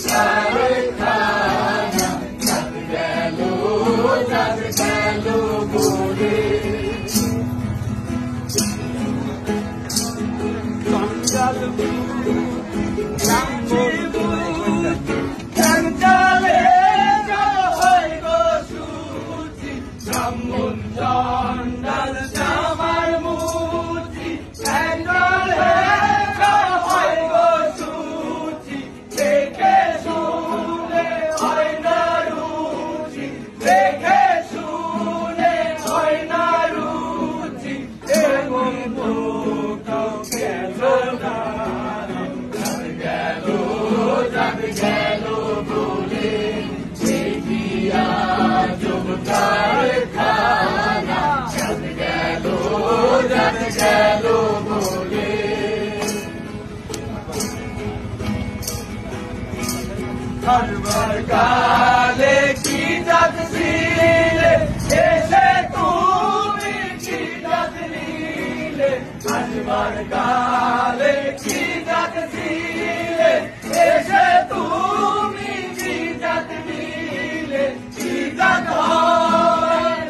কারখানা চাঁদ গেল বলে জঞ্জালে হয় গো সুচি ব্রাহ্মণ চণ্ডাল শ্যামার মূর্তি জঞ্জালে হয় গো সুচি দেখে শুনে হয় না রুচি দেখে শুনে হয় না রুচি এমন গেল বলে দেখিয়া যোগ কারখানা চাঁদ গেল বলে হরবার কালে কি জাত ছিলে এসে তুমি কি জাত নিলে হরবার কালে কি জাত ছিলে এসে তুমি কি জাত নিলে কি জাত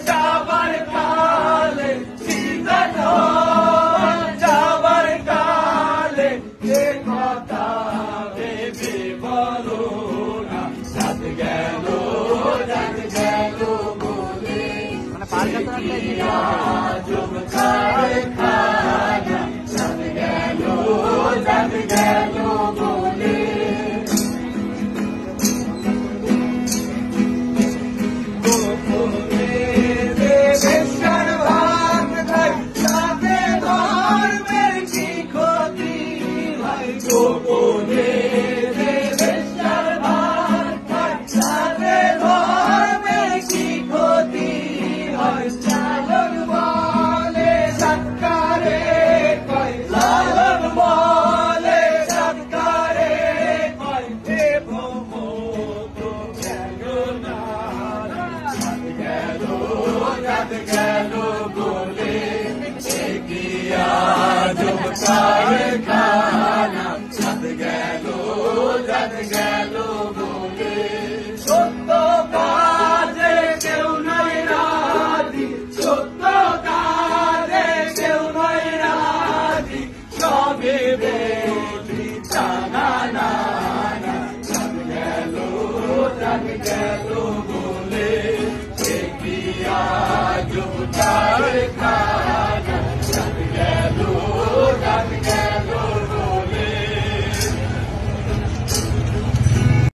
যাবার কালে কি জাত যাবার কালে এ কথা ভেবে বলো না চাঁদ গেল বলে যোগ কারখানা চাঁদ গেল বলে গোপনে বেশ্যার ভাত খায় সাথে ধর্মের কি ক্ষতি হয় লালন বলে সৎকারে কয় লালন বলে সৎকারে কয় হে ভ্রমত গেল না চাঁদ গেল বলে এগিয়া যোগ কারখানা চাঁদ গেল বলে সত্য কাজে কেউ নাই রাজি সত্য কাজে কেউ নাই রাজি সবে বলি জানা না চাঁদ গেল বলে এগিয়া যোগ কারখানা